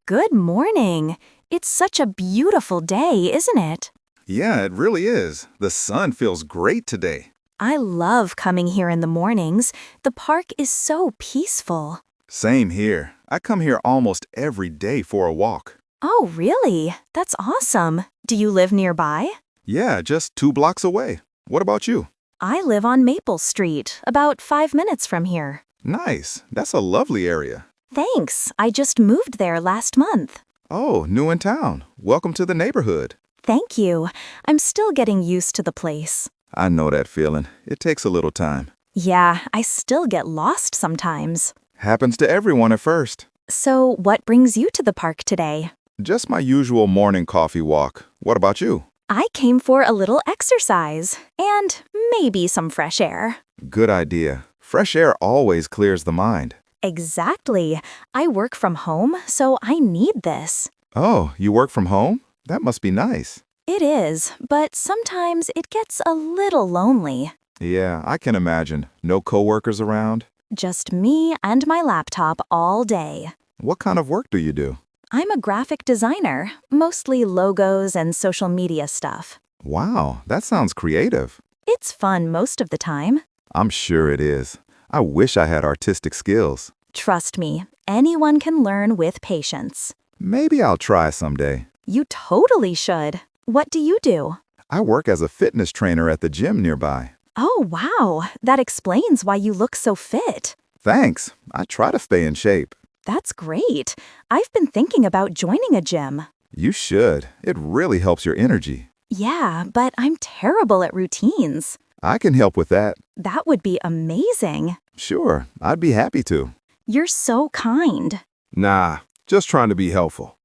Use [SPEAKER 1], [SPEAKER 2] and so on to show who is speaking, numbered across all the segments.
[SPEAKER 1] Good morning. It's such a beautiful day, isn't it?
[SPEAKER 2] Yeah, it really is. The sun feels great today.
[SPEAKER 1] I love coming here in the mornings. The park is so peaceful.
[SPEAKER 2] Same here. I come here almost every day for a walk.
[SPEAKER 1] Oh, really? That's awesome. Do you live nearby?
[SPEAKER 2] Yeah, just 2 blocks away. What about you?
[SPEAKER 1] I live on Maple Street, about 5 minutes from here.
[SPEAKER 2] Nice. That's a lovely area.
[SPEAKER 1] Thanks. I just moved there last month.
[SPEAKER 2] Oh, new in town. Welcome to the neighborhood.
[SPEAKER 1] Thank you. I'm still getting used to the place.
[SPEAKER 2] I know that feeling. It takes a little time.
[SPEAKER 1] Yeah, I still get lost sometimes.
[SPEAKER 2] Happens to everyone at first.
[SPEAKER 1] So, what brings you to the park today?
[SPEAKER 2] Just my usual morning coffee walk. What about you?
[SPEAKER 1] I came for a little exercise and maybe some fresh air.
[SPEAKER 2] Good idea. Fresh air always clears the mind.
[SPEAKER 1] Exactly. I work from home, so I need this.
[SPEAKER 2] Oh, you work from home? That must be nice.
[SPEAKER 1] It is, but sometimes it gets a little lonely.
[SPEAKER 2] Yeah, I can imagine. No coworkers around?
[SPEAKER 1] Just me and my laptop all day.
[SPEAKER 2] What kind of work do you do?
[SPEAKER 1] I'm a graphic designer, mostly logos and social media stuff.
[SPEAKER 2] Wow, that sounds creative.
[SPEAKER 1] It's fun most of the time.
[SPEAKER 2] I'm sure it is. I wish I had artistic skills.
[SPEAKER 1] Trust me, anyone can learn with patience.
[SPEAKER 2] Maybe I'll try someday.
[SPEAKER 1] You totally should. What do you do?
[SPEAKER 2] I work as a fitness trainer at the gym nearby.
[SPEAKER 1] Oh, wow. That explains why you look so fit.
[SPEAKER 2] Thanks. I try to stay in shape.
[SPEAKER 1] That's great. I've been thinking about joining a gym.
[SPEAKER 2] You should. It really helps your energy.
[SPEAKER 1] Yeah, but I'm terrible at routines.
[SPEAKER 2] I can help with that.
[SPEAKER 1] That would be amazing.
[SPEAKER 2] Sure, I'd be happy to.
[SPEAKER 1] You're so kind.
[SPEAKER 2] Nah, just trying to be helpful.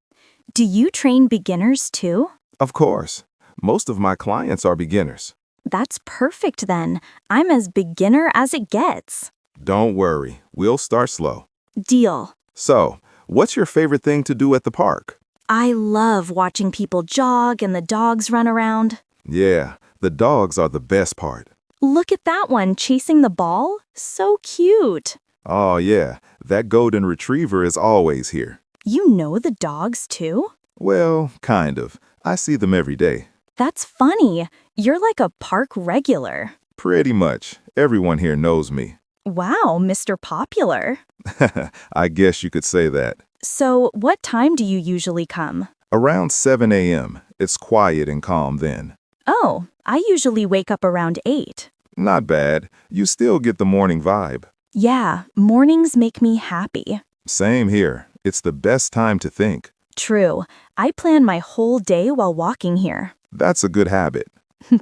[SPEAKER 1] Do you train beginners too?
[SPEAKER 2] Of course. Most of my clients are beginners.
[SPEAKER 1] That's perfect then. I'm as beginner as it gets.
[SPEAKER 2] Don't worry, we'll start slow.
[SPEAKER 1] Deal.
[SPEAKER 2] So, what's your favorite thing to do at the park?
[SPEAKER 1] I love watching people jog and the dogs run around.
[SPEAKER 2] Yeah, the dogs are the best part.
[SPEAKER 1] Look at that one chasing the ball. So cute.
[SPEAKER 2] Oh yeah, that golden retriever is always here.
[SPEAKER 1] You know the dogs too?
[SPEAKER 2] Well, kind of. I see them every day.
[SPEAKER 1] That's funny. You're like a park regular.
[SPEAKER 2] Pretty much. Everyone here knows me.
[SPEAKER 1] Wow, Mr. Popular.
[SPEAKER 2] I guess you could say that.
[SPEAKER 1] So, what time do you usually come?
[SPEAKER 2] Around 7 a.m. It's quiet and calm then.
[SPEAKER 1] Oh, I usually wake up around 8.
[SPEAKER 2] Not bad. You still get the morning vibe.
[SPEAKER 1] Yeah, mornings make me happy.
[SPEAKER 2] Same here. It's the best time to think.
[SPEAKER 1] True. I plan my whole day while walking here.
[SPEAKER 2] That's a good habit.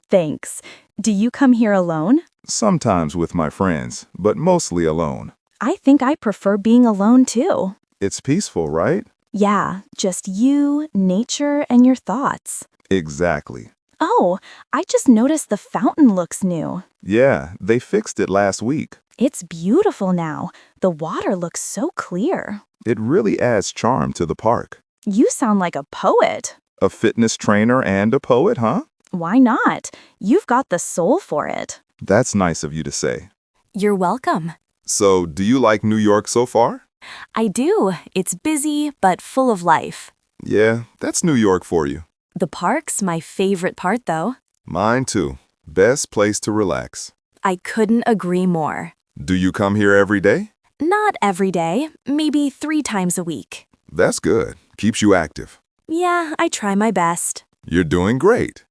[SPEAKER 1] Thanks. Do you come here alone?
[SPEAKER 2] Sometimes with my friends, but mostly alone.
[SPEAKER 1] I think I prefer being alone too.
[SPEAKER 2] It's peaceful, right?
[SPEAKER 1] Yeah, just you, nature, and your thoughts.
[SPEAKER 2] Exactly.
[SPEAKER 1] Oh, I just noticed the fountain looks new.
[SPEAKER 2] Yeah, they fixed it last week.
[SPEAKER 1] It's beautiful now. The water looks so clear.
[SPEAKER 2] It really adds charm to the park.
[SPEAKER 1] You sound like a poet.
[SPEAKER 2] A fitness trainer and a poet, huh?
[SPEAKER 1] Why not? You've got the soul for it.
[SPEAKER 2] That's nice of you to say.
[SPEAKER 1] You're welcome.
[SPEAKER 2] So, do you like New York so far?
[SPEAKER 1] I do. It's busy, but full of life.
[SPEAKER 2] Yeah, that's New York for you.
[SPEAKER 1] The park's my favorite part, though.
[SPEAKER 2] Mine too. Best place to relax.
[SPEAKER 1] I couldn't agree more.
[SPEAKER 2] Do you come here every day?
[SPEAKER 1] Not every day, maybe 3 times a week.
[SPEAKER 2] That's good. Keeps you active.
[SPEAKER 1] Yeah, I try my best.
[SPEAKER 2] You're doing great.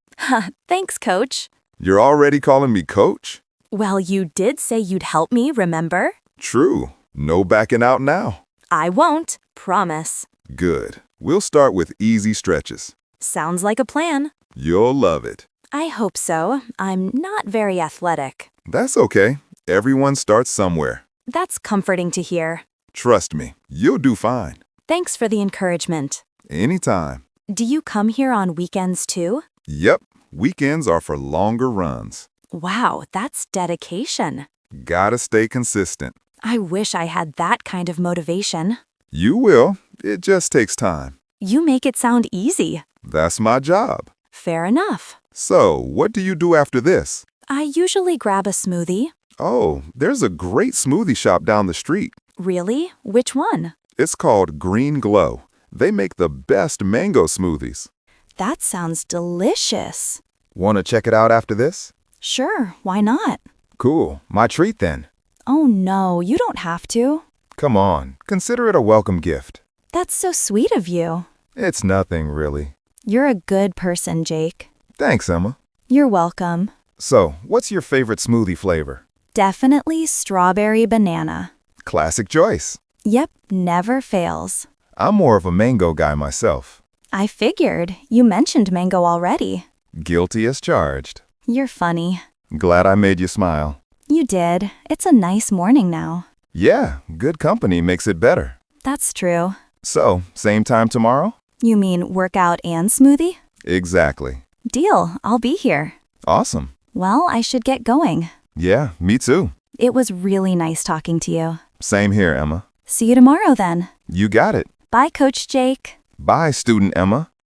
[SPEAKER 1] Thanks, Coach.
[SPEAKER 2] You're already calling me coach?
[SPEAKER 1] Well, you did say you'd help me, remember?
[SPEAKER 2] True. No backing out now.
[SPEAKER 1] I won't, promise.
[SPEAKER 2] Good. We'll start with easy stretches.
[SPEAKER 1] Sounds like a plan.
[SPEAKER 2] You'll love it.
[SPEAKER 1] I hope so. I'm not very athletic.
[SPEAKER 2] That's okay. Everyone starts somewhere.
[SPEAKER 1] That's comforting to hear.
[SPEAKER 2] Trust me, you'll do fine.
[SPEAKER 1] Thanks for the encouragement.
[SPEAKER 2] Anytime.
[SPEAKER 1] Do you come here on weekends too?
[SPEAKER 2] Yep. Weekends are for longer runs.
[SPEAKER 1] Wow, that's dedication.
[SPEAKER 2] Gotta stay consistent.
[SPEAKER 1] I wish I had that kind of motivation.
[SPEAKER 2] You will. It just takes time.
[SPEAKER 1] You make it sound easy.
[SPEAKER 2] That's my job.
[SPEAKER 1] Fair enough.
[SPEAKER 2] So, what do you do after this?
[SPEAKER 1] I usually grab a smoothie.
[SPEAKER 2] Oh, there's a great smoothie shop down the street.
[SPEAKER 1] Really? Which one?
[SPEAKER 2] It's called Green Glow. They make the best mango smoothies.
[SPEAKER 1] That sounds delicious.
[SPEAKER 2] Want to check it out after this?
[SPEAKER 1] Sure, why not?
[SPEAKER 2] Cool. My treat then.
[SPEAKER 1] Oh no, you don't have to.
[SPEAKER 2] Come on, consider it a welcome gift.
[SPEAKER 1] That's so sweet of you.
[SPEAKER 2] It's nothing, really.
[SPEAKER 1] You're a good person, Jake.
[SPEAKER 2] Thanks, Emma.
[SPEAKER 1] You're welcome.
[SPEAKER 2] So, what's your favorite smoothie flavor?
[SPEAKER 1] Definitely strawberry banana.
[SPEAKER 2] Classic choice.
[SPEAKER 1] Yep, never fails.
[SPEAKER 2] I'm more of a mango guy myself.
[SPEAKER 1] I figured. You mentioned mango already.
[SPEAKER 2] Guilty as charged.
[SPEAKER 1] You're funny.
[SPEAKER 2] Glad I made you smile.
[SPEAKER 1] You did. It's a nice morning now.
[SPEAKER 2] Yeah, good company makes it better.
[SPEAKER 1] That's true.
[SPEAKER 2] So, same time tomorrow?
[SPEAKER 1] You mean workout and smoothie?
[SPEAKER 2] Exactly.
[SPEAKER 1] Deal. I'll be here.
[SPEAKER 2] Awesome.
[SPEAKER 1] Well, I should get going.
[SPEAKER 2] Yeah, me too.
[SPEAKER 1] It was really nice talking to you.
[SPEAKER 2] Same here, Emma.
[SPEAKER 1] See you tomorrow then.
[SPEAKER 2] You got it.
[SPEAKER 1] Bye, Coach Jake.
[SPEAKER 2] Bye, student Emma.